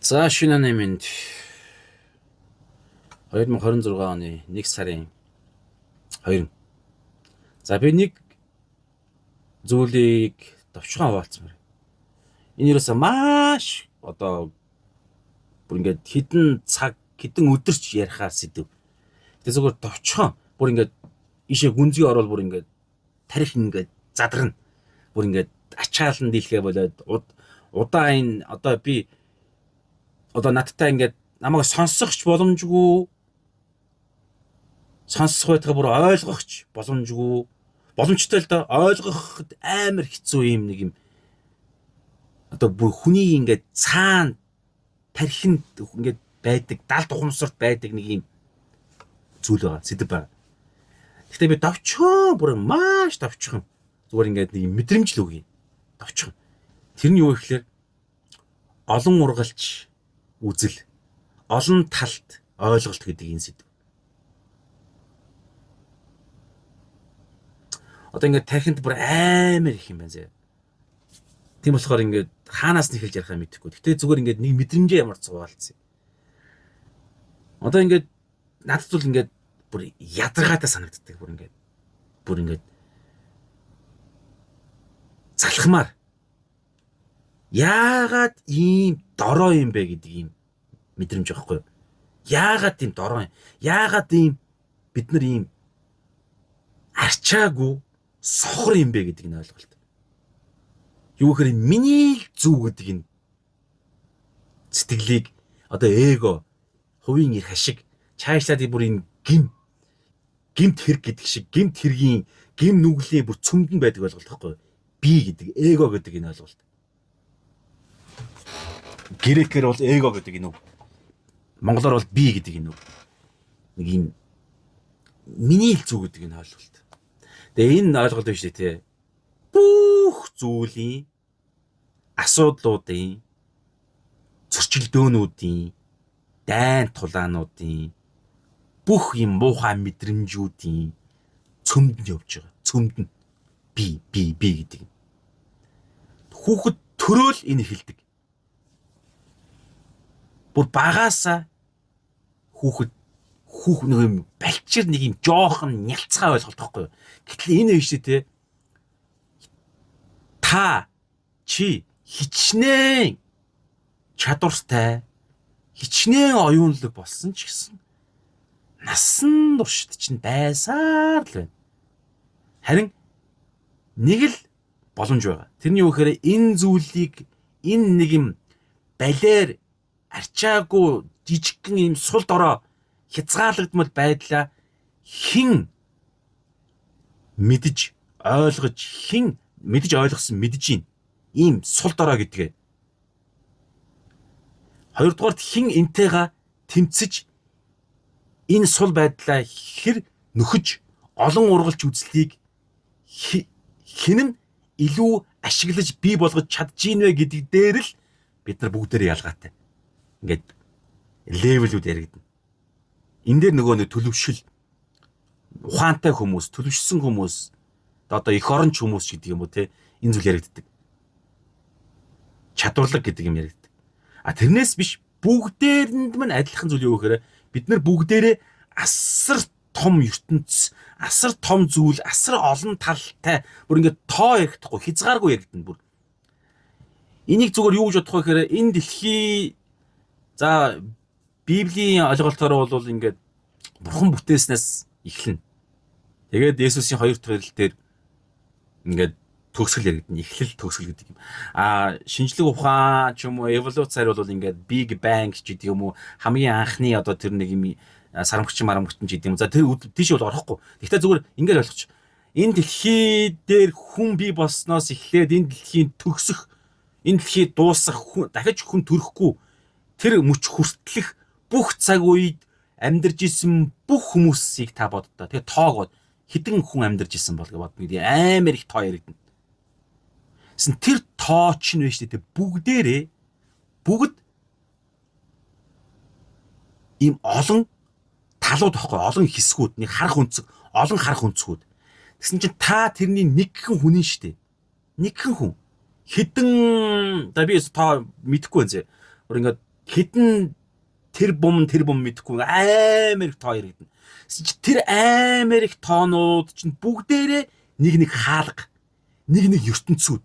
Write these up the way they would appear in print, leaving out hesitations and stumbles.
За шинэ нэмэнд 2026 оны 1 сарын 2. За би нэг зүйлийг товчхон хуваалцмаар. Энэ юусаа маш бүр ингээд хідэн цаг хідэн өдөрч ярихаар сэдв. Тэгээ зөвхөн товчхон бүр ингээд ишээ гүнзгий орол бүр ингээд тарих ингээд задрна. Бүр ингээд ачаалан дийлхэ болоод удаа энэ би надтай ингээд намайг сонсохч боломжгүй сонсох байтугай бүр ойлгохч боломжтой л да ойлгоход амар хэцүү юм нэг юм бүр хүний ингээд цаана тархинд ингээд байдаг далд ухамсарт байдаг нэг юм зүйл байгаа сэдв байгаа. Гэхдээ би товчхон бүр маш товчхон зүгээр ингээд нэг мэдрэмж л үгүй товчхон. Тэр нь юу гэхээр олон ургалч үзэл олон талт ойлголт гэдэг энэ сэдв. Ингээд тархинд бүр амар их юм байна зэ. Тийм болохоор ингээд хаанаас нь эхэлж ярихаа мэдэхгүй. Гэтэ зүгээр ингээд нэг мэдрэмжээ ямар ч цугаалцсан. Ингээд надад бол ингээд бүр ядаргаатай санагддаг бүр ингээд залхмаар яагаад ийм дорой юм бэ гэдэг ийм мэдрэмж байхгүй юу? Яагаад ийм дорой юм? Яагаад ийм бид нар ийм арчаагүй сохор юм бэ гэдэг нь ойлголт. Юу гэхээр миний зүг гэдэг энэ сэтгэлийг эго хувийн эрх ашиг цаашлаад бүр энэ гимт хэрэг гэдэг шиг гимт хэргийн гим нүглийн бүр цөмдөн байдаг ойлголт байхгүй юу? Би гэдэг эго гэдэг энэ ойлголт. Грекээр бол эго гэдэг энэ үг. Монголоор бол би гэдэг энэ үг. Нэг юм миний л зүг гэдэг энэ ойлголт. Тэгээ энэ ойлголт биш тий. Бүх зүйлийн асуудлуудын зөрчилдөөнүүдийн дайн тулаануудын бүх юм муухай мэдрэмжүүдийн цөмдөнд явж байгаа. Цөмдөнд би гэдэг. Хүүхэд төрөөл энэ хэлдэг. Бүр багаасаа хүүхэд нэг юм балчир нэг юм жоохон нялцгай ойлголт байхгүй юу? Гэтэл энэ биш тий. Та чи хичнээн чадвартай хичнээн оюунлаг болсон ч гэсэн насан туршид чинь байсаар л байна. Харин нэг л боломж байгаа. Тэрний юу гэхээр энэ зүйлийг энэ нэг юм балиар арчаагүй жижигхэн юм сул дорой хязгаарлагдмал байдлаа хэн мэдж ойлгосон мэдж ийн ийм сул дорой гэдгээ. Хоёрдугаарт хэн энтэйгээ тэмцэж энэ сул байдлаа хэр нөхөж олон ургалч үзлийг хэн нь илүү ашиглаж бий болгож чадчихвэ гэдэг дээр л бид нар бүгдээрээ ялгаатай. Ингээд левелүүд яригдана. Энэ дээр нөгөө нэг төлөвшил ухаантай хүмүүс, төлөвшсөн хүмүүс их оронч хүмүүс гэдэг юм уу те энэ зүйл яригддаг. Чадварлаг гэдэг юм яригддаг. Тэрнээс биш бүгдээрэнд мань адилхан зүйл юу гэхээр бид нар бүгдээрээ асар том ертөнц, асар том зүйл, асар олон талтай бүр ингээд тоо ярихдаггүй, хязгааргүй яригдана бүр. Энийг зүгээр юу гэж бодох вэ гэхээр энэ дэлхий за Библийн ойлголтоор бол ингээд бурхан бүтээснээс эхэлнэ. Тэгээд Есүсийн хоёр дахь ирэлтээр ингээд төгсгөл яригдана. Эхлэл төгсгөл гэдэг юм. Шинжлэх ухаан ч юм уу эволюцаар бол ингээд Big Bang гэдэг юм уу хамгийн анхны тэр нэг юм сарамгчин гэдэг юм. За тэр тийш бол орохгүй. Гэхдээ зүгээр ингээд ойлгоч. Энэ дэлхий дээр хүн бий болсноос эхлээд энэ дэлхийн төгсөх, энэ дэлхий дуусах, дахиж хүн төрөхгүй тэр мөч хүртлэх бүх цаг үед амьдарч исэн бүх хүмүүсийг та боддоо. Тэгээ тоог бод. Хэдэн хүн амьдарч исэн бол гэж бодно. Амар их тоо яригдана. Тэр тоо ч нь биш дээ. Бүгд ийм олон талууд байхгүй, олон хэсгүүд, нэг харах өнцөг, олон харах өнцгүүд. Тэгсэн чинь та тэрний нэгхэн хүн нь шүү дээ. Нэгхэн хүн. Хэдэн би тоо мэдэхгүй байна зэ. Өөр ингээд Хитэн тэр бум мэдэхгүй амар их тоо яригдана. Тэр амар их тоонууд чинь бүгдээрээ нэг хаалга, нэг ертөнцүүд.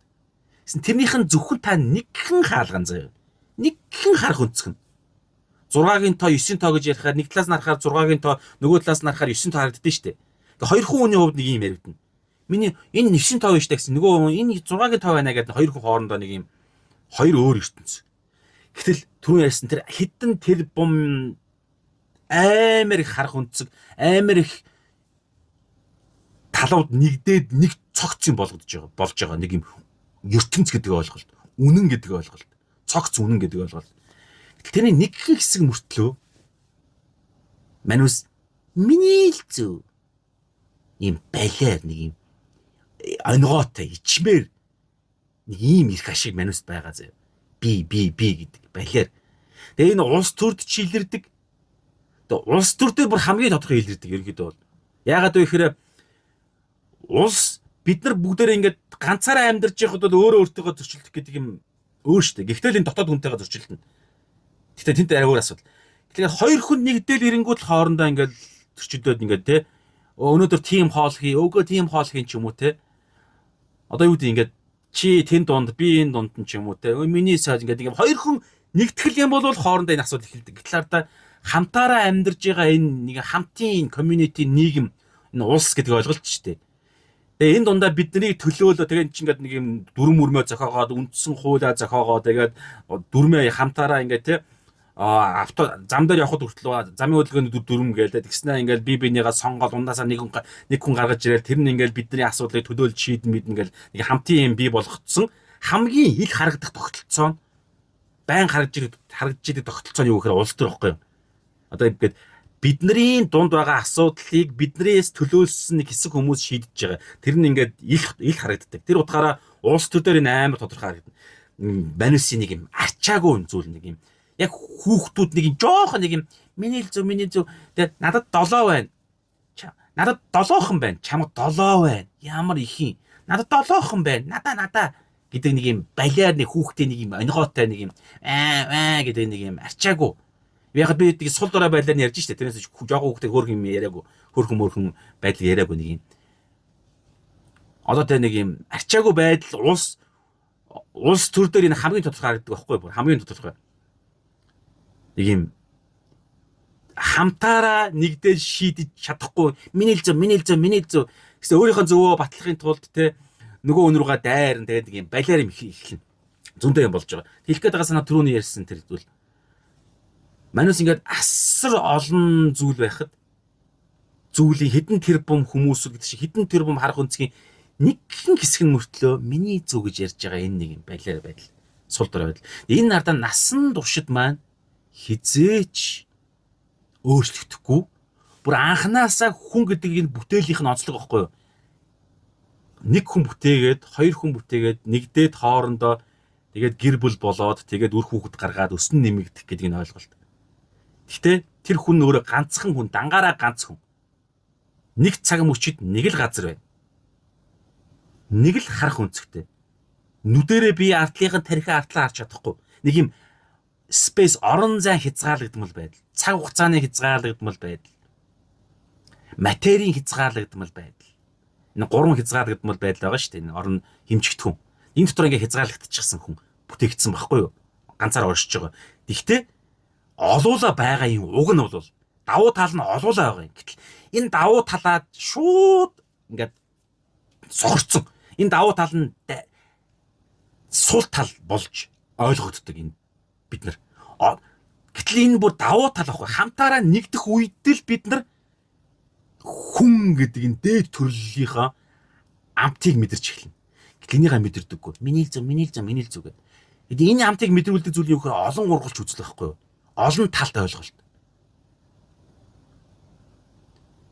Тэрнийхэн зөвхөн та нэгхэн хаалган заяа. Нэгхэн харах өнцгөн. 6-гийн тоо 9-ийн тоо гэж ярихаар нэг талаас нь харахаар 6-гийн тоо, нөгөө талаас нь харахаар 9-ийн тоо харагддээ штэ. Тэгээ хоёр хүн хүний хувьд нэг юм яригдана. Миний энэ 9-ийн тоо биш гэсэн нөгөө энэ 6-гийн тоо байна гэдэг хоёр хүн хоорондоо нэг юм хоёр өөр ертөнц. Гэтэл түрүү ярьсан тэр хитэн тэр бум амар их харах өнцөг, амар их талууд нэгдээд нэг цогц юм болж байгаа нэг юм ертөнц гэдэг ойлголт, үнэн гэдэг ойлголт, цогц үнэн гэдэг ойлголт. Тэрний нэгэн хэсэг мөртлөө манус миний л зөв ийм балиар нэг юм онгоотой ичмэр нэг ийм их ашиг манус байгаа заяа. Би гэдэг балиар. Тэгээ энэ улс төрд чилэрдэг. Тэгээ улс төрдөө бүр хамгийн тодорхой илэрдэг ерөнхийдөө бол. Яагаад вэ гэхээр улс бид нар бүгдээрээ ингээд ганцаараа амьдарч байхад бол өөрөө өөртөө зөрчилдөх гэдэг юм өөр штэ. Гэхдээ л энэ дотоод хүнтэйгээ зөрчилдөнө. Гэхдээ тэнтэй арай өөр асуудал. Тэгэхээр хоёр хүн нэгдэл ирэнгүүт хоорондоо ингээд зөрчилдөөд ингээд те өнөөдөр тим хоол хий, өөгөө тим хоол хийн ч юм уу те. Одоо юу гэдэг ингээд чи тэн дунд би энэ дунд ч юм уу те. Миний сайд ингээд хоёр хүн нэгтгэл юм бол хоорондоо энэ асуудал эхэлдэг. Гэтэл та хамтаараа амьдарж байгаа энэ нэг хамтын community нийгэм энэ улс гэдэг ойлголт ч тийм. Тэгээ энэ дундаа бидний төлөөлөө тэгээд чи ингээд нэг юм дүрм мөрмөө зохиогоод үндсэн хуулиа зохиогоод тэгээд дүрмээ хамтаараа ингээд те авто зам дээр явхад хүртэл замын хөдөлгөөний дүрм гээл тэгснэ ингээд би бинийгаа сонгоод ундаасаа нэг хүн гаргаж ирэл тэр нь ингээд бидний асуудлыг төлөөлж шийдэн мэднэ гээл нэг хамтын юм бий болгоцсон хамгийн их харагдах тогтолцоо байн харагдж идэг тогтолцоо нь юу гэхээр улс төр ихгүй юу. Одоо ингээд бидний дунд байгаа асуудлыг биднээс төлөөлсөн нэг хэсэг хүмүүс шийдэж байгаа. Тэр нь ингээд их харагддаг. Тэр утгаараа улс төр дээр энэ амар тодорхой харагдана. Манусын нэг юм арчаагүй зүйл нэг юм. Яг хүүхдүүд нэг юм жоохон нэг юм миний зөв. Тэгээд надад 7 байна. Надад 7хан байна. Чамд 7 байна. Ямар ихийн. Надад 7хан байна. Надаа гэдэг нэг юм балиар нэг хүүхдээ нэг юм онгоотой нэг юм гэдэг нэг юм арчаагүй. Яг би тийм сул дорой байлаар нь ярьж штэ. Тэрнээс жоохон хүүхдээ хөөрхөн юм яриаггүй. Хөөрхөн байдал яриаггүй нэг юм. Одоо тэр нэг юм арчаагүй байдал улс төр дээр энэ хамгийн тодорхой харагддаг байхгүй юу? Хамгийн тодорхой. Нэг юм хамтаараа нэгдэж шийдэж чадахгүй миний л зөв гэсэн өөрийнхөө зөвөө батлахын тулд те нөгөө хүн руугаа дайрн тэгээд нэг юм балиар юм эхлэн зөндөө юм болж байгаа. Хэлэх гээд байгаа санаа түрүүний ярьсан тэр зүйл. Манус ингээд асар олон зүйл байхад зүйлийн хэдэн тэрбум хүмүүсүүд гэдэг шиг хэдэн тэрбум харах өнцгийн нэгэн хэсэг нь мөртлөө миний зөв гэж ярьж байгаа энэ нэг юм балиар байдал сул дорой байдал. Энэ ардаа насан туршид маань хизээч өөрчлөгдөхгүй бүр анханасаа хүн гэдэг энэ бүтээлийнх нь онцлог байхгүй юу? Нэг хүн бүтээгээд хоёр хүн бүтээгээд нэгдээд хоорондоо тэгээд гэр бүл болоод тэгээд үр хүүхэд гаргаад өснө нэмэгдэх гэдэг энэ ойлголт. Гэхдээ тэр хүн өөрөө ганцхан хүн, дангаараа ганц хүн. Нэг цаг мөчид нэг л газар байна. Нэг л харах өнцгтэй. Нүдэрээ би артлынхын тархиа артлаа харж чадахгүй. Нэг юм space орон зай хязгаарлагдмал байдал. Цаг хугацааны хязгаарлагдмал байдал. Материйн хязгаарлагдмал байдал. Энэ гурван хязгаарлагдмал байдал байгаа шүү дээ. Энэ орон хэмжигдэх хүн. Энэ дотор ингээ хязгаарлагдчихсан хүн бүтээгдсэн байхгүй юу? Ганцаар оршиж байгаа. Гэхдээ олуула байгаа юм уг нь бол давуу тал нь олуула байгаа юм. Гэтэл энэ давуу талаад шууд ингээд сохорцсон. Энэ давуу тал нь сул тал болж ойлгогддог энэ бид нар. Гэтэл энэ бүр давуу тал ахгүй. Хамтаараа нэгдэх үед л бид нар хүн гэдэг энэ дээд төрлөлийнхаа амтыг мэдэрч эхэлнэ. Гэтэл энийгээ мэдэрдэггүй. Миний л зөв гэдэг. Энэ амтыг мэдрүүлдэг зүйл юу гэхээр олон ургалж үзлэх байхгүй юу? Олон талт ойлголт.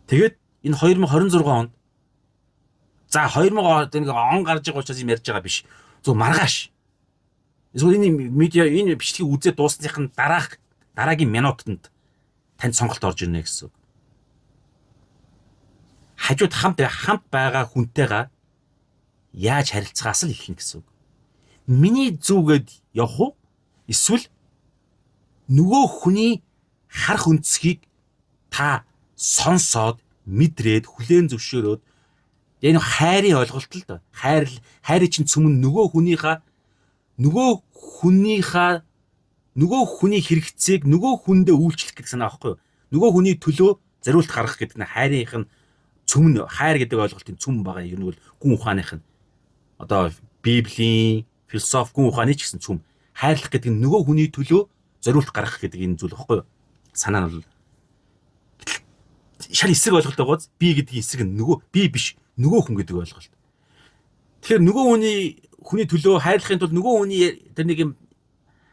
Тэгээд энэ 2026 онд за 2000 он гарч байгаа учраас юм ярьж байгаа биш. Зөв маргааш. Эсвэл энэ медиа энэ бичлэгийг үзээд дуусныхын дараагийн минутанд танд сонголт орж ирнэ гэсэн. Хажууд хамт байгаа хүнтэйгээ яаж харилцахаас л эхэлнэ гэсэн. Миний зүгээд явах уу? Эсвэл нөгөө хүний харах өнцгийг та сонсоод мэдрээд хүлээн зөвшөөрөөд энэ хайрын ойлголт л доо. Хайрын чинь цөмөн нөгөө хүний хэрэгцээг нөгөө хүндээ үйлчлэх гэдэг санаа аахгүй юу? Нөгөө хүний төлөө зориулт гаргах гэдэг нь хайрынх нь цөмөн, хайр гэдэг ойлголтын цөмөн байгаа. Ер нь бол гүн ухааных нь одоо Библийн философи гүн ухааны ч гэсэн цөм. Хайрлах гэдэг нь нөгөө хүний төлөө зориулт гаргах гэдэг энэ зүйл аахгүй юу? Санаа нь бол шал эсрэг ойлголт байгааз би гэдгийн эсрэг нь нөгөө би биш, нөгөө хүн гэдэг ойлголт. Тэгэхээр нөгөө хүний төлөө хайрлахын тулд нөгөө хүний тэр нэг юм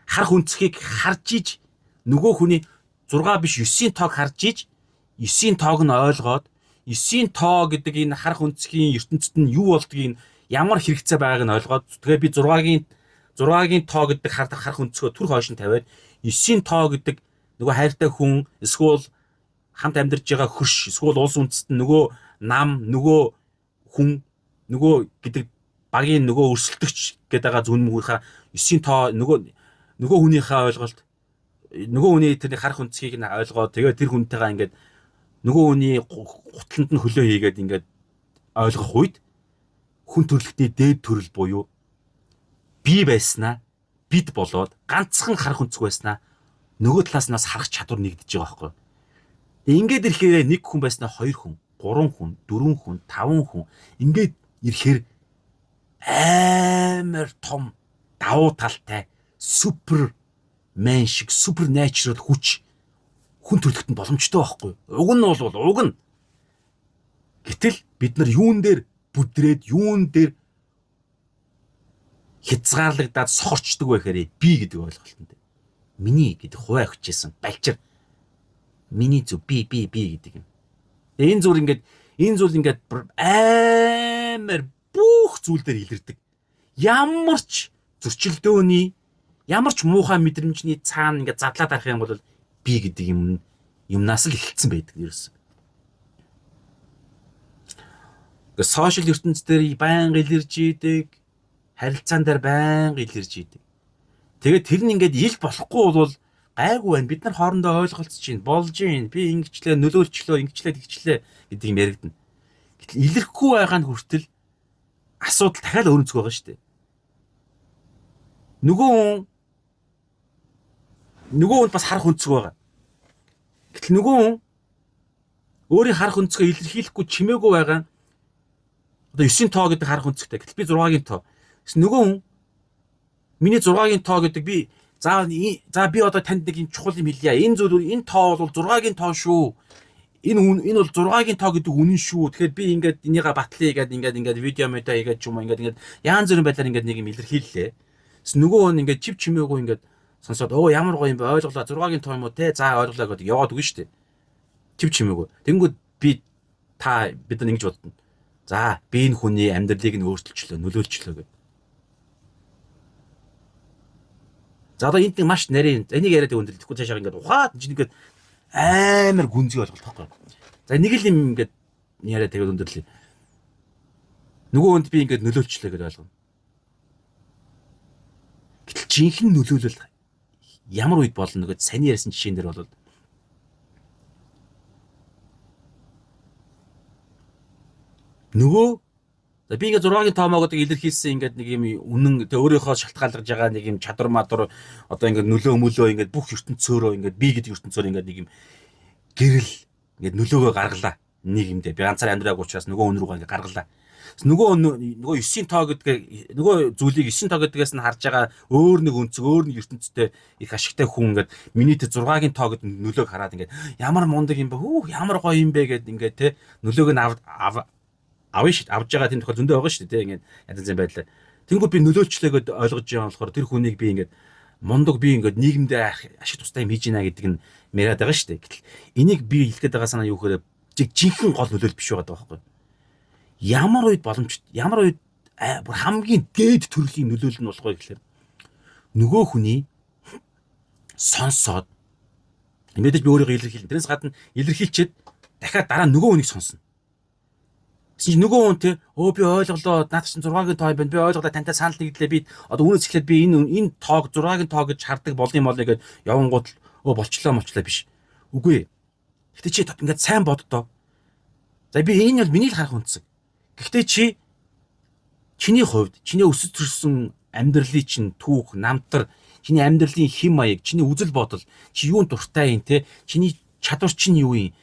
харах өнцгийг харж иж, нөгөө хүний 6 биш 9-ийн тоог харж иж, 9-ийн тоог нь ойлгоод 9-ийн тоо гэдэг энэ харах өнцгийн ертөнцид нь юу болдгийг, ямар хэрэгцээ байгааг нь ойлгоод, тэгээ би 6-гийн тоо гэдэг харах өнцгөө түр хойш нь тавиад 9-ийн тоо гэдэг нөгөө хайртай хүн, эсвэл хамт амьдарч байгаа хөрш, эсвэл улс үндэстэн, нөгөө нам, нөгөө хүн, нөгөө гэдэг багийн нөгөө өрсөлдөгч гэдэг байгаа зүн мөнхийнхаа 9-ийн тоо нөгөө хүнийхээ ойлголт, нөгөө хүний тэрний харах өнцгийг нь ойлгоод, тэгээд тэр хүнтэйгээ ингээд нөгөө хүний гутланд нь хөлөө хийгээд ингээд ойлгох үед хүн төрөлхтний дээд төрөл буюу би байснаа, бид болоод ганцхан харах өнцг байснаа нөгөө талаас нас харах чадвар нэгдэж байгаа байхгүй. Ингээд ирэхээр нэг хүн байснаа 2 хүн, 3 хүн, 4 хүн, 5 хүн ингээд ирэхээр амар том давуу талтай супермен шиг супернатурал хүч хүн төрөлхтөнд боломжтой байхгүй. Уг нь бол уг нь. Гэтэл бид нар юун дээр бүдрээд, юун дээр хязгаарлагдаад сохорчдөг вэ гэхээр би гэдэг ойлголтод. Миний гэдэг хуваа хүчээсэн балчир. Миний зүг би гэдэг юм. Энэ зүйл ингээд амар бүх зүйл дээр илэрдэг. Ямар ч зөрчилдөөний, ямар ч муухай мэдрэмжний цаана ингээд задлаад арах юм бол би гэдэг юмнаас л эхэлсэн байдаг ерөөс. Гэхдээ сошиал ертөнцийн дээр байнга илэрж идэг, харилцаан дээр байнга илэрж идэг. Тэгээд тэр нь ингээд ил болохгүй бол гайгүй байна. Бид нар хоорондоо ойлголцож чинь болж юм. Би ингэчлээ, нөлөөлчлөө, ингэчлээ, тэгчлээ гэдэг юм яригдана. Гэтэл илэрхгүй байгаа нь хүртэл асуудал дахиад өөрөнцөг байгаа шүү дээ. Нөгөө хүнд бас харах өнцөг байгаа. Гэтэл нөгөө хүн өөрийн харах өнцгөө илэрхийлэхгүй чимээгүй байгаа. Одоо 9-ийн тоо гэдэг харах өнцгтэй. Гэтэл би 6-гийн тоо. Гэвч нөгөө хүн миний 6-гийн тоо гэдэг би би одоо танд нэг юм чухал юм хэлье. Энэ зүйл энэ тоо бол 6-гийн тоо шүү. Энэ бол 6-гийн тоо гэдэг үнэн шүү. Тэгэхээр би ингээд энийгээ батлая ингээд видео мэдээ хийгээд ч юм уу ингээд янз бүрийн байдлаар ингээд нэг юм илэрхийллээ. Тэс нөгөө хүн ингээд чив чимээгүй ингээд сонсоод ямар гоё юм бэ, ойлголоо, 6-гийн тоо юм уу те, за ойлголоо гэдэг яваад үгүй шүү дээ. Чив чимээгүй. Тэнгүүд бид нар ингэж боддоо. За би энэ хүний амьдралыг нь өөрчилчлөө, нөлөөлчлөө гэдэг. За одоо энд маш нарийн энийг яриад өндөрлөхгүй цаашаа ингээд ухаад ингээд амар гүнзгий ойлголт байхгүй. За нэг л юм ингээд яриад тэгээд өндөрлөе. Нөгөө хүнд би ингээд нөлөөлчлөө гэж ойлгоно. Гэтэл жинхэнэ нөлөөлөл ямар үед болно нөгөө сайн ярьсан жишээн дээр бол нөгөө би ингээд 6-гийн тоомоогод илэрхийлсэн ингээд нэг юм үнэн тэ өөрийнхөө шалтгаалгаж байгаа нэг юм чадвар мадвар одоо ингээд нөлөө ингээд бүх ертөнцөөрөө ингээд би гэдэг ертөнцөөр ингээд нэг юм гэрэл ингээд нөлөөгөө гаргалаа нэг юм дээ би ганцаар амьдраагүй учраас нөгөө хүн рүүгээ ингээд гаргалаа. Нөгөө 9-ийн тоо гэдэг нөгөө зүйлийг 9-ийн тоо гэдгээс нь харж байгаа өөр нэг өнцөг өөр нэг ертөнцтэй их ашигтай хүн ингээд миний тэ 6-гийн тоо гэдэг нөлөөг хараад ингээд ямар мундаг юм бэ ямар гоё юм бэ гэд ингээд тэ нөлөөг нь авж байгаа тийм тохиол зөндөө байгаа шүү дээ ингээд янз янз байдлаар. Тэнгүүд би нөлөөлчлөө гэд ойлгож байгаа болохоор тэр хүнийг би ингээд мундаг би ингээд нийгэмдээ ашиг тустай юм хийж гинэ гэдэг нь яриад байгаа шүү дээ. Гэтэл энийг би хэлэхэд байгаа санаа юу гэхээр жинхэнэ гол нөлөөл биш байгаа байхгүй. Ямар үед боломжтой, ямар үед хамгийн дээд төрлийн нөлөөлөл нь болох вэ гэхээр нөгөө хүний сонсоод мэдээж би өөрийгөө илэрхийлнэ. Тэрнээс гадна илэрхийлчихэд дахиад дараа нөгөө хүнийг сонсно. Гэсэн чинь нөгөө хүн те өө би ойлголоо наад чинь 6-гийн тоо байна. Би ойлголоо тантай санал нэгдлээ. Би одоо үүнээс эхлээд би энэ тоог 6-гийн тоо гэж хардаг болны молоо гэд явангууд өө болчлоо биш. Үгүй. Гэтэ чи ингээд сайн боддоо. За би энэ бол миний л харах үнцэг. Гэхдээ чиний хувьд чиний өсөж төрсөн амьдралын чинь түүх, намтар, чиний амьдралын хэм маяг, чиний үзэл бодол, чи юунд дуртай юм те? Чиний чадвар чинь юу юм?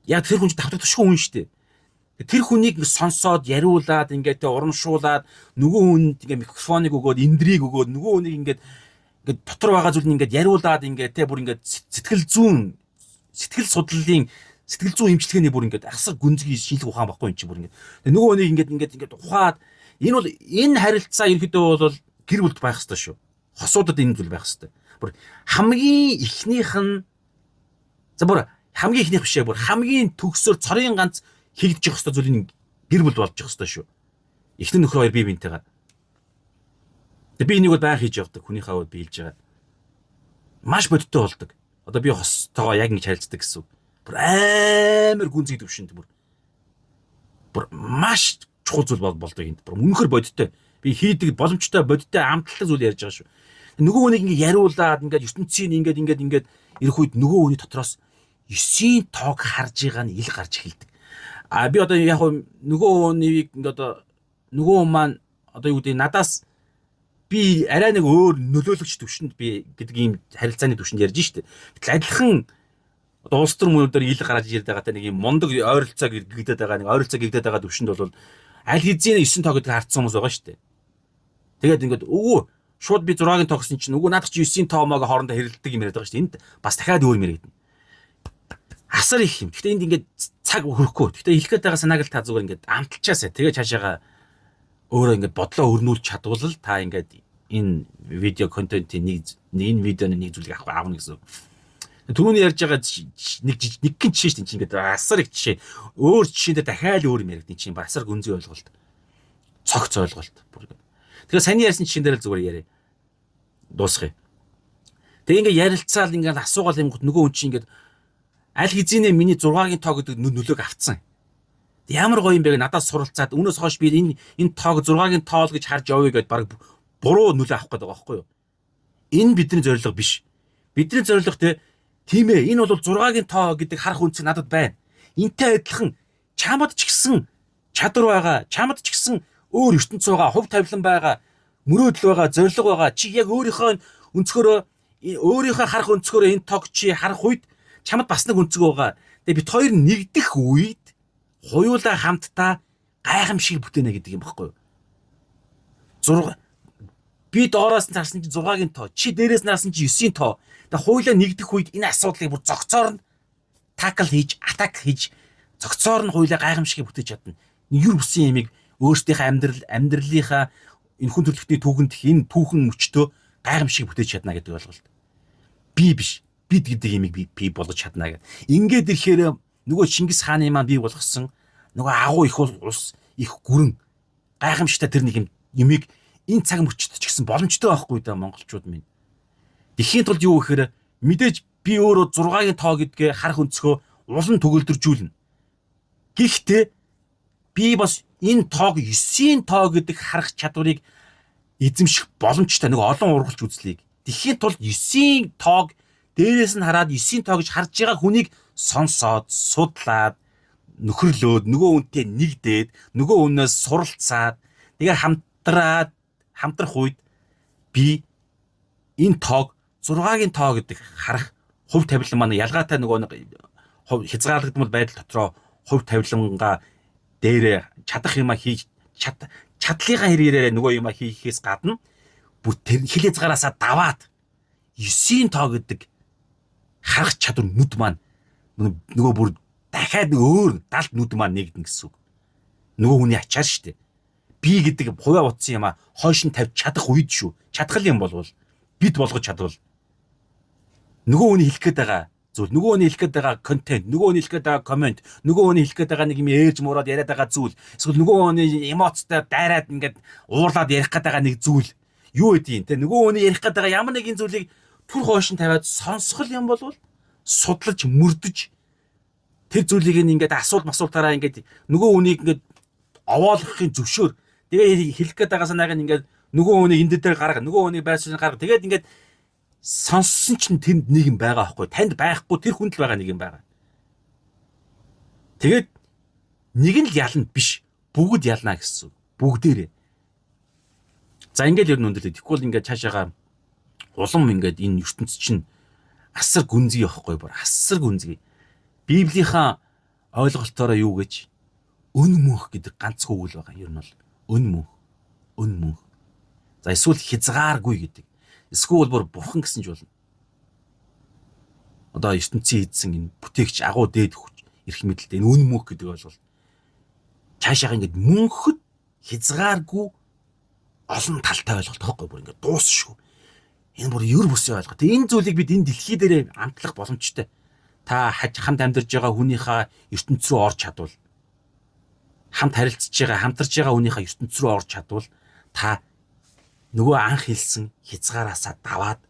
Яг тэр хүн давтах тушгүй хүн шүү дээ. Тэр хүнийг сонсоод яриулаад ингээд урамшуулад нөгөө хүнд ингээд микрофоныг өгөөд эндрийг өгөөд нөгөө хүнийг ингээд дотор байгаа зүйл нь ингээд яриулаад ингээд те бүр ингээд сэтгэл судлалын сэтгэл зүйн эмчилгээний бүр ингээд асар гүнзгий шинжлэх ухаан баггүй юм чи бүр ингээд нөгөө хүнийг ингээд ухаад энэ харилцаа ерөөдөө бол гэр бүлд байх хэрэгтэй шүү. Хосуудад энэ зүйл байх хэрэгтэй. Бүр хамгийн ихнийх нь хамгийн ихнийх бишээ бүр хамгийн төгсөөр цорын ганц хийгдэж явах хэрэгтэй зүйл нь гэр бүл болж явах хэрэгтэй шүү. Эхнэр нөхөр хоёр бие биентэйгээ. Тэгээ би энийг бол баян хийж явдаг хүнийхээ хувьд биелж байгаа. Маш бодиттой болдог. Одоо би хостойгоо яг ингэж харилцдаг гэсэн үг. Бүр амар гүнзгий төвшөнд бүр маш чухал зүйл болдог энд. Бүр үнэхэр бодиттой. Би хийдэг боломжтой бодиттой амтлагтай зүйл ярьж байгаа шүү. Нөгөө хүнийг ингэ яриулаад ингээд ертөнцийн ингээд ирэх үед нөгөө хүний дотроос 9-ийн тоог харж байгаа нь ил гарч эхэлдэг. Би одоо яг нөгөө хүнийг ингээд одоо нөгөө хүн маань одоо юу гэдэг надаас би арай нэг өөр нөлөөлөгч төвшөнд би гэдэг ийм харилцааны төвшөнд ярьж штэ. Гэтэл адилхан одоо улс төр мөрөөр ил гараад ирээд байгаа нэг ийм мундаг ойролцоо гэгдээд байгаа төвшөнд бол аль хэзээ 9 тоо гэдэг хартсан хүмүүс байгаа штэ. Тэгээд ингээд өвөө шууд би 6-гийн тоо гэсэн чинь өвөө наадах чи 9-ийн тоомоог хоорондоо хэрэлдэг юм яриад байгаа штэ. Энд бас дахиад өөр мэрэгдэнэ. Асар их юм. Гэхдээ энд ингээд цаг өгөхгүй. Гэхдээ хэлэх гээд байгаа санааг л та зүгээр ингээд амталчаасаа тэгээ цаашаага өөрөө ингээд бодлоо өрнүүлж чадвал та ингээд энэ видео контентын энэ видеоны нэг зүйлийг авах гэсэн. Түрүүний ярьж байгаа нэг гин жишээ чинь ингээд асар их жишээ. Өөр жишээндээ дахиад өөр юм яригдэн чинь асар гүнзгий ойлголт. Цогц ойлголт. Тэгэхээр саний ярьсан жишээн дээр л зүгээр яриа. Дуусгая. Тэгээ ингээд ярилцаал ингээд асуугаал юм гот нөгөө хүн чинь ингээд аль хэзээ миний 6-гийн тоо гэдэг нөлөөг авцсан. Ямар гоё юм бэ надаас суралцаад өнөөс хойш би энэ тоог 6-гийн тоол гэж харж явъя гэдээ баг буруу нөлөө авах гэдэг байгаа байхгүй юу? Энэ бидний зорилго биш. Бидний зорилго тийм ээ энэ бол 6-гийн тоо гэдэг харах үнцэг надад байна. Энтэй адилхан чамд ч гэсэн чадвар байгаа, чамд ч гэсэн өөр ертөнц байгаа, хувь тавилан байгаа, мөрөөдөл байгаа, зорилго байгаа. Чи яг өөрийнхөө өнцгөрөө өөрийнхөө харах өнцгөрөө энэ тоог чи харах үед чамд бас нэг өнцөг байгаа. Тэгээ бит хоёр нэгдэх үед хоёулаа хамтдаа гайхамшиг бүтээнэ гэдэг юм баггүй юу? Би доороос нь харсан чи 6-гийн тоо, чи дээрээс нь харсан чи 9-ийн тоо. Тэгээ хоёулаа нэгдэх үед энэ асуудлыг бүр зогцоор нь атак хийж зогцоор нь хоёулаа гайхамшиг бүтээж чадна. Юу бүсэн ямиг өөрсдийнхээ амьдралынхаа энэ хүн төрөлхтний түүхэнд энэ түүхэн мөчтөө гайхамшиг бүтээж чадна гэдэг ойлголт. Би биш. Бид гэдэг ямиг би болгож чадна гэдэг. Ингээд ирэхээр нөгөө Чингис хааны маань бий болгосон нөгөө агуу их улс их гүрэн гайхамшигтай тэр нэг юмыг энэ цаг мөчтөд ч гэсэн боломжтой байхгүй да монголчууд минь. Тэхийн тулд юу гэхээр мэдээж би өөрөө 6-гийн тоо гэдгээ харах өнцгөө улан төгөлдржүүлнэ. Гэхдээ би бас энэ тоог 9-ийн тоо гэдэг харах чадварыг эзэмших боломжтой нэг олон ургалч үзлийг. Тэхийн тулд 9-ийн тоог дээрээс нь хараад 9-ийн тоо гэж харж байгаа хүнийг сонсоод, судлаад, нөхөрлөөд, нөгөө хүнтэй нэгдээд, нөгөө хүнээс суралцаад, тэгээ хамтрах үед би энэ тоог 6-гийн тоо гэдэг харах хувь тавилан маань ялгаатай нөгөө хязгаарлагдмал байдал дотроо хувь тавилангаа дээрээ чадах юмаа хийж чадлынхаа хэрэгээрээ нөгөө юмаа хийхээс гадна бүр хил хязгаараасаа даваад 9-ийн тоо гэдэг харах чадвар нүд маань нөгөө бүр дахиад нэг өөр далд нүд маань нэгдэн гэсэн үг. Нөгөө хүний ачаар штэ. Би гэдэг хувиа утсан юм а хойш нь тавьж чадах үед шүү. Чадхал юм болвол бид болгож чадвал нөгөө хүний хэлэх гээд байгаа зүйл, нөгөө хүний хэлэх гээд байгаа контент, нөгөө хүний хэлэх гээд байгаа комент, нөгөө хүний хэлэх гээд байгаа нэг юм ээлж мураад яриад байгаа зүйл, эсвэл нөгөө хүний эмоцтой дайраад ингээд уурлаад ярих гээд байгаа нэг зүйл юу гэдгийг те нөгөө хүний ярих гээд байгаа ямар нэгэн зүйлийг түр хойш нь тавиад сонсгол юм болвол судлаж мөрдөж тэр зүйлийг ингээд асуултаараа ингээд нөгөө хүнийг ингээд овоолгохын зөвшөөр. Тэгээ хэлэх гээд байгаа санааг ингээд нөгөө хүнийг энэ дээр гарга, нөгөө хүнийг байршуулж гарга. Тэгээд ингээд сонссон чинь тэнд нэг юм байгаа байхгүй. Танд байхгүй тэр хүнд л байгаа нэг юм байгаа. Тэгээд нэг нь л ялна биш. Бүгд ялна гэсэн. Бүгдээрээ. За ингээд ер нь өндөрлөө. Тэгвэл ингээд цаашаага улам ингээд энэ ертөнц чинь асар гүнзгий явахгүй бүр асар гүнзгий. Библийнхаа ойлголтоороо юу гэж өн мөнх гэдэг ганцхан үг л байгаа. Ер нь бол өн мөнх. Өн мөнх. За эсвэл хязгааргүй гэдэг. Эсвэл бүр бурхан гэсэн ч болно. Одоо ертөнцийн эзэн энэ бүтээгч агуу дээд хүч эрх мэдэлтэй энэ өн мөнх гэдэг ойлголт. Цаашаага ингээд мөнхөд хязгааргүй олон талтай ойлголт байхгүй бүр ингээд дуусшгүй. Энэ бүр ер бүсийн ойлголт. Энэ зүйлийг бид энэ дэлхий дээр амтлах боломжтой. Та хамт амьдарж байгаа хүнийхээ ертөнц рүү орж чадвал хамт харилцаж байгаа, хамтарч байгаа хүнийхээ ертөнц рүү орж чадвал та нөгөө анх хэлсэн хязгаараасаа даваад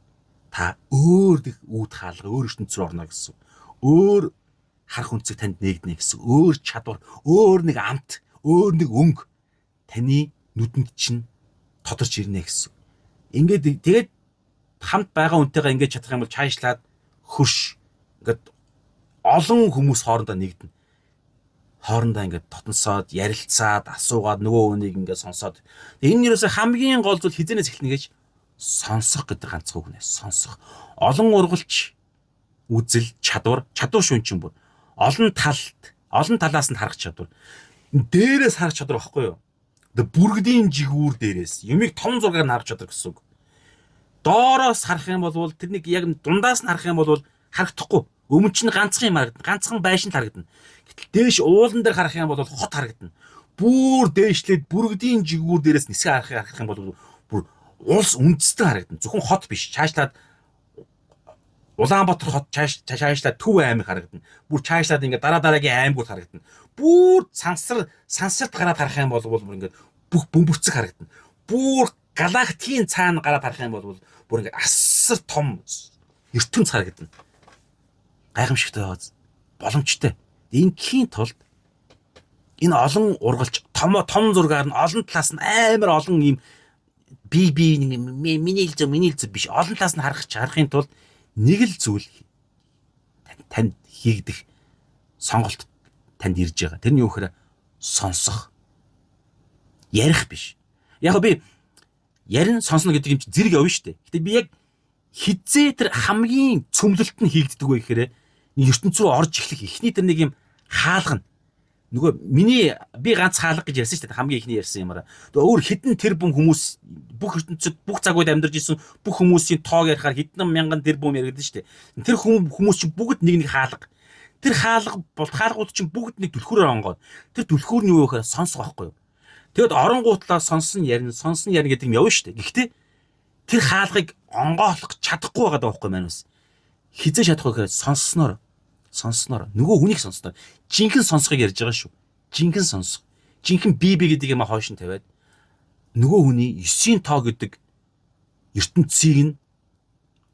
та өөр нэг үүд хаалга, өөр ертөнц рүү орно гэсэн. Өөр харах үнцэг танд нэгднэ гэсэн. Өөр чадвар, өөр нэг амт, өөр нэг өнгө таны нүдэнд чинь тодорч ирнэ гэсэн. Ингээд тэгээд хамт байгаа хүнтэйгээ ингэж чадах юм бол цаашлаад хөрш ингээд олон хүмүүс хоорондоо нэгдэнэ. Хоорондоо ингээд дотносоод, ярилцаад, асуугаад нөгөө хүнийг ингээд сонсоод. Энэ юусаа хамгийн гол зүйл хизэнээс эхэлнэ гэж сонсох гэдэг ганцхан үг нэ. Сонсох. Олон ургалч үзэл, чадвар шүүн чинь бүр олон талаас нь харах чадвар. Дээрээс харах чадвар байхгүй юу? Бүргэдийн жигүүр дээрээс юмыг том зургаар нь харах чадвар гэсэн үг. Доороос харах юм бол тэрнийг яг дундаас нь харах юм бол харагдахгүй. Өмнө чинь ганцхан юм харагдана. Ганцхан байшин харагдана. Гэтэл дээш уулан дээр харах юм бол хот харагдана. Бүр дээшлээд бүргэдийн жигүүр дээрээс нисээ харах юм бол бүр улс үндэстэн харагдана. Зөвхөн хот биш. Цаашлаад Улаанбаатар хот цаашлаад Төв аймаг харагдана. Бүр цаашлаад ингээд дараагийн аймагуд харагдана. Бүр сансарт гараад харах юм бол бүр ингээд бүх бөмбөрцөг харагдана. Бүр галактикийн цаана гараад харах юм бол бүр ингээд асар том ертөнц харагдана. Гайхамшигтай боломжтой. Ингийн тулд энэ олон ургалч том зургаар нь олон талаас нь амар олон юм миний хэлцээ биш олон талаас нь харахын тулд нэг л зүйл танд хийгдэх сонголт танд ирж байгаа. Тэр нь юу гэхээр сонсох. Ярих биш. Яг би ярин сонсно гэдэг юм чи зэрэг явна шүү дээ. Гэтэ би яг хизээ тэр хамгийн цөмлөлт нь хийгддэг вэ гэхээр нэг ертөнц рүү орж эхлэх эхний тэр нэг юм хаалга нь нөгөө би ганц хаалга гэж ярьсан шүү дээ хамгийн ихний ярьсан юмараа. Тэгээ өөр хідэн тэрбум хүмүүс бүх ертөнцид бүх цаг үед амьдарч исэн бүх хүмүүсийн тоог ярихаар хэдэн мянган тэрбум яригдсан шүү дээ. Тэр хүмүүс чинь бүгд нэг хаалга. Тэр хаалгууд чинь бүгд нэг түлхүүрээр онгоод тэр түлхүүр нь юу вэ гэхээр сонсох байхгүй юу. Тэгэд оронгуутлаа сонсон ярина гэдэг юм явна шүү дээ. Гэхдээ тэр хаалгыг онгоолох чадахгүй байгаа байхгүй манус. Хизээ чадахгүй гэхээр сонсноор нөгөө хүнийг сонсноор жинхэнэ сонсохыг ярьж байгаа шүү. Жинхэнэ сонсох. Жинхэнэ би гэдэг юм хойш нь тавиад нөгөө хүний 9-ийн тоо гэдэг ертөнцийг нь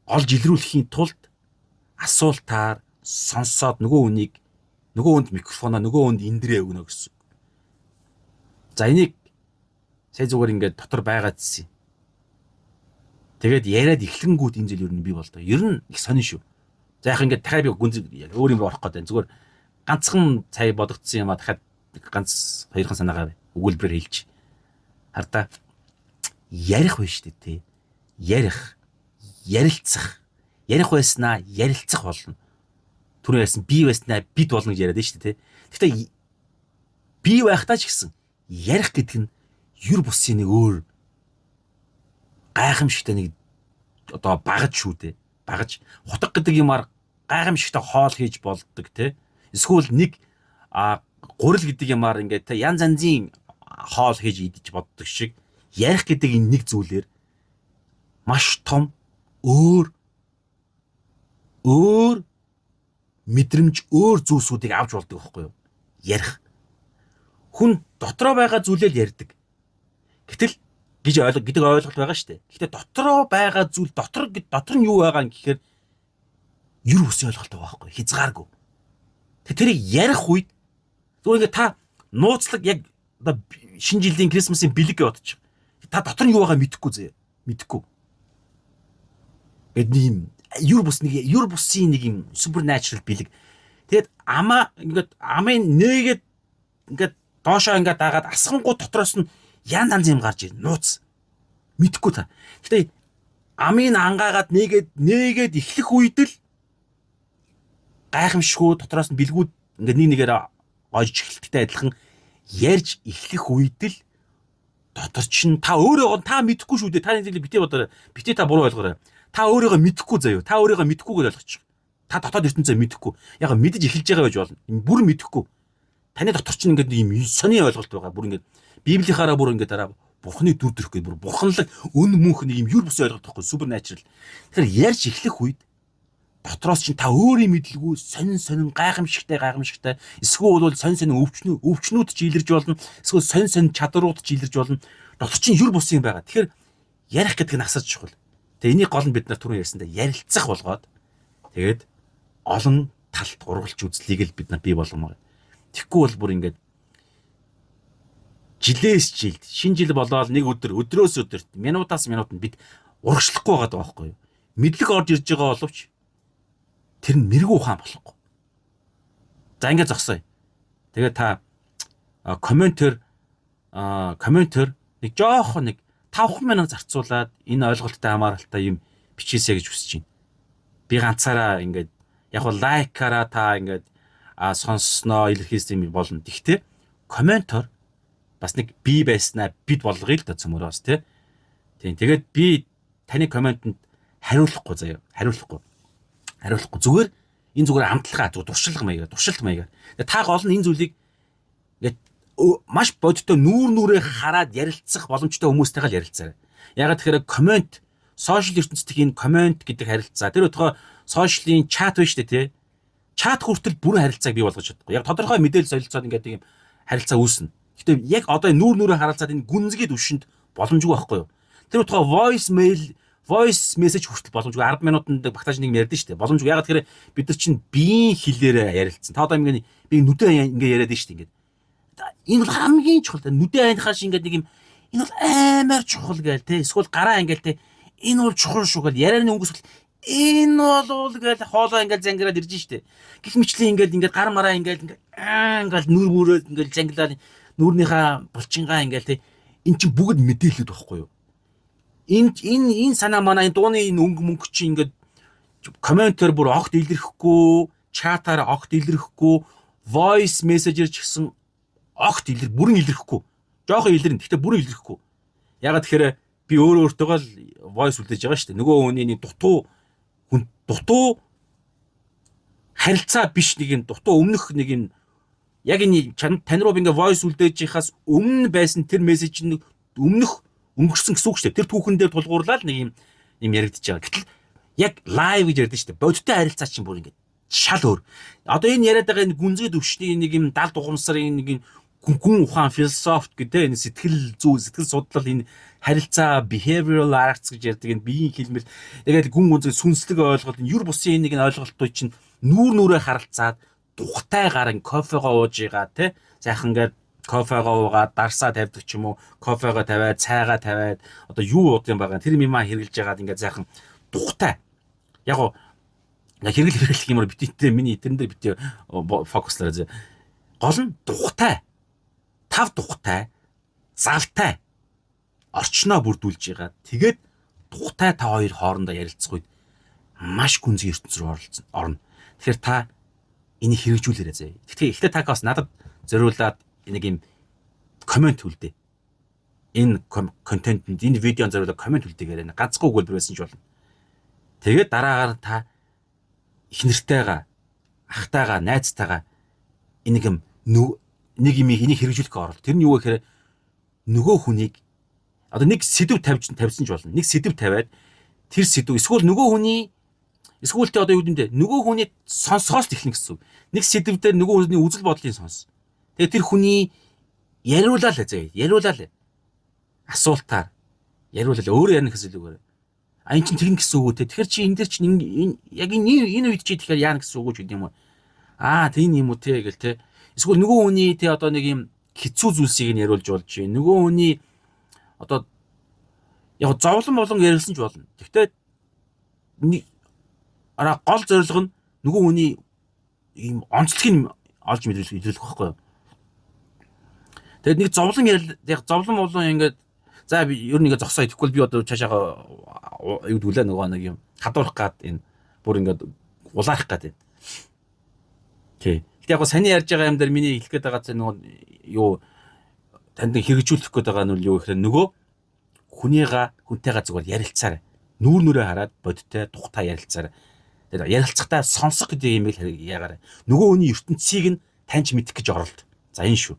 олж илрүүлэхийн тулд асуултаар сонсоод нөгөө хүнд микрофоноо нөгөө хүнд индрээ өгнө гэсэн. За энийг сая зүгээр ингээд дотор байгаад зсэн. Тэгээд яриад эхлэнгүүд энэ зүйл ер нь бий болдоо. Ер нь их сонин шүү. За яг ингээд дахиад би гүнзэг өөр юм орох гэдэг. Зүгээр ганцхан цай бодогдсон юм а дахиад ганц хоёрхан санаагаар өгүүлбэрээр хэлчих. Хардаа ярих байна шүү дээ тий. Ярилцах. Ярих байснаа ярилцах болно. Түрүү ярьсан би байснаа бид болно гэж яриад байна шүү дээ тий. Гэхдээ би байхдаа ч гэсэн ярих гэдэг нь юр бусын нэг өөр гайхамшигтай нэг одоо багаж шүү дээ. Багаж хутга гэдэг юмар гайхамшигтай хоол хийж болдог те. Эсвэл нэг гурил гэдэг юмар ингээд те янз янзын хоол хийж идэж боддог шиг ярих гэдэг энэ нэг зүйлээр маш том өөр мэдрэмж өөр зүйлсүүдийг авч болдог байхгүй юу? Ярих. Хүн дотроо байгаа зүйлээ л ярьдаг. Гэтэл гэдэг ойлголт байгаа шүү дээ. Гэхдээ дотроо байгаа зүйл дотор нь юу байгаа юм гэхээр юр үс ойлголт байгаа байхгүй хязгааргүй. Тэрийг ярих үед зүгээр ингээд та нууцлаг яг одоо шинэ жилийн Крисмасын бэлэг гэж бодчих. Та дотор нь юу байгаа мэдэхгүй зэ. Мэдэхгүй. Эдний юр бусын нэг юм supernatural бэлэг. Тэгээд ингээд амын нээгээд ингээд доошоо ингээд дагаад асгангууд дотроос нь ян данз юм гарч ир нууц. Мэдэхгүй та. Гэтэ амын ангаагаад нээгээд эхлэх үед л гайхамшиггүй дотроос нь бэлгүүд ингээд нэг нэгээр ойж эхэлттэй адилхан ярьж эхлэх үед л дотор чинь та өөрөөгөө та мэдэхгүй шүү дээ. Та нэг битээ бодорой. Битээ та буруу ойлгоорой. Та өөрийгөө мэдэхгүй заяа. Та өөрийгөө мэдэхгүйгээр ойлгочих. Та дотоод ертөнцөө мэдэхгүй. Яг мэдэж эхэлж байгаа байж болно. Бүр мэдэхгүй. Таны дотор чинь ингээд ийм сони ойлголт байгаа. Бүр ингээд Библийнхаараа бүр ингээд дараа Бурхны дүр төрх гэдэг бүр бурханлаг өн мөнх нэг юм юр бус ойлголт байхгүй. Supernatural. Тэгэхээр ярьж эхлэх үед дотроос чинь та өөрийн мэдлгүй сонин гайхамшигтай эсвэл бол сонин өвчнүүд ч илэрж болно. Эсвэл сонин чадрууд ч илэрж болно. Дотор чинь юр бус юм байгаа. Тэгэхээр ярих гэдэг нь асар чухал. Тэгээ энийг гол нь бид нар түрүү ярьсандаа ярилцах болгоод тэгээд олон талт ургалж үзлийг л бид нар бий болгомоор. Тэгэхгүй бол бүр ингээд жилээс жилд шинэ жил болоод нэг өдрөөс өдөрт минутаас минутанд бид урагшлахгүй байгаа байхгүй юу? Мэдлэг орж ирж байгаа боловч тэр нь мэрэгүү ухаан болохгүй. За ингээд зогсоё. Тэгээ та комментэр нэг жоохон нэг 5 минут зарцуулаад энэ ойлголттой хамааралтай юм бичээсэй гэж хүсэж байна. Би ганцаараа ингээд яг бол лайкаараа та ингээд сонссноо илэрхийлсэн юм болно. Гэхдээ комментор бас нэг би байснаа бид болгоё л да цөмөрөөс тий. Тэгээд би таны комментэнд хариулахгүй заяа. Хариулахгүй. Зүгээр энэ зүгээр амтлагаа туршилт маягаар. Тэгээд та гол нь энэ зүйлийг ингээд маш бодиттой нүүрээ хараад ярилцах боломжтой хүмүүстэйгээ ярилцаарай. Ягаад тэгэхээр коммент сошиал ертөнцийн энэ коммент гэдэг харилцаа тэр өтгөө сошиалын чат байна шүү дээ тий. Чат хүртэл бүрэн харилцааг бий болгож чадахгүй. Яг тодорхой мэдээлэл солилцоод ингээд тийм харилцаа үүснэ. Гэтэ яг одоо нүүрээ харилцаад энэ гүнзгий төвшөнд боломжгүй байхгүй юу? Тэр утгаа voice message хүртэл боломжгүй 10 минутанд багтааж нэг юм ярьдэн шүү дээ. Боломжгүй. Ягаад тэгэхээр бид нар чинь биеийн хэлээр ярилцсан. Та одоо ингээд би нүдэн ингээд яриад шүү дээ ингээд. Энэ бол хамгийн чухал. Нүдэн айнхааш ингээд нэг юм энэ бол амар чухал гээл те. Эсвэл гараа ингээд те. Энэ бол чухал шүү гээл ярианы өнгөсгөл энэ бол гээл хоолоо ингээд зангираад ирж штэ. Гэх мэтлэн ингээд гар мараа ингээд нүр бүрээд ингээд занглаад нүрнийхээ булчингаа ингээд те. Эн чинь бүгд мэдээлэлд байхгүй юу? Энэ санаа манай дууны энэ мөнгө чи ингээд комментээр бүр огт илэрхэхгүй, чатаар огт илэрхэхгүй, voice messenger ч гэсэн огт бүрэн илэрхэхгүй. Жохон илэрнэ. Гэхдээ бүрэн илэрхэхгүй. Ягаад тэгэхээр би өөртөөгөө л voice үлдээж байгаа шүү дээ. Нөгөө хүний нэг дутуу харилцаа биш нэг юм дутуу өмнөх нэг юм яг энэ тань руу ингээ voice үлдээж ихаас өмнө байсан тэр мессеж нь өмнөх өнгөрсөн гэсэн үг шүү дээ. Тэр түүхэн дээр тулгуурлаад нэг юм яригдчихэж байгаа. Гэтэл яг live гэж ярьдэн шүү дээ. Бодиттой харилцаа чинь бүр ингээ шал өөр. Одоо энэ яриад байгаа энэ гүнзгий төвшний нэг юм дал дугамсарын нэг юм гүн ухаан философи гэдэг энэ сэтгэл судлал энэ харилцаа behavioral arts гэж ярьдаг энэ биеийн хэлмэл тэгээд гүн гүнзгий сүнслэг ойлголт энэ юр бусын нэг ойлголтууд чинь нүрээ харалцаад тухтайгаар кофегоо ууж байгаа те сайхан ингээд кофегоо уугаад дарсаа тавьдаг ч юм уу кофегоо тавиад цайгаа тавиад одоо юу ууд юм байгаа тэр юмаа хэрглэж яагаад ингээд сайхан тухтай яг гоо хэрэглэх юмар битээ миний тэрэн дээр битээ фокуслаарай гол нь тухтай тав тухтай завтай орчноо бүрдүүлж байгаа тэгээд тухтай та хоёр хоорондоо ярилцах үед маш гүнзгий ертөнц рүү орно тэгэхээр та энийг хэрэгжүүлээрэй заяа. Гэхдээ та бас надад зориулаад нэг юм коммент үлдээ. Энэ контентэнд энэ видеонд зориулаад коммент үлдээгээрэй. Ганцгүй өгүүлбэр байсан ч болно. Тэгээд дараагаар та их нартайгаа, ахтайгаа, найзтайгаа энийг энийг хэрэгжүүлэх орол. Тэр нь юу гэхээр нөгөө хүнийг одоо нэг сэдв тавьсан ч болно. Нэг сэдв тавиад тэр сэдв эсвэл нөгөө хүний эсвэл тэ одоо юу гэдэг нь нөгөө хүний сонсоос эхлэх гэсэн үг. Нэг сэдв дээр нөгөө хүний үзэл бодлын сонс. Тэгээ тэр хүний яриулаа л заяа. Яриулаа л. Асуултаар яриулаа л өөрөө ярих гэсэн үгээр. А эн чинь тэгнэ гэсэн үг үү те. Тэгэхээр чи энэ дэр чинь яг энэ үед чи тэгэхээр яана гэсэн үг үү гэдэг юм уу? Аа тийм юм уу те гэл те. Эсвэл нөгөө хүний те одоо нэг юм хэцүү зүйлсийг нь яриулж болж байна. Нөгөө хүний одоо яг зовлон болон ярилсан ч болно. Гэхдээ гол зорилго нь нөгөө хүний ийм онцлогийг олж мэдрүүлэх байхгүй юу? Тэгээд нэг зовлон яг зовлон болон ингээд за би ер нь ингээд зогсоо идэхгүй би одоо цаашаага юу гэдгүүлээ нөгөө нэг юм хадуурах гад энэ бүр ингээд улаарах гад энэ. Тий. Гэтэ яг саний ярьж байгаа юм дээр миний хэлэх гээд байгаа зүйл нөгөө юу танд хэрэгжүүлэх гээд байгаа нь юу гэхээр нөгөө хүнтэйгээ зүгээр ярилцаарай. Нүүр нүрээ хараад бодтой тухтай ярилцаарай. Тэгээд ярилцахтаа сонсох гэдэг юм яагаарай. Нөгөө хүний ертөнцийг нь таньж мэдэх гэж оролт. За энэ шүү.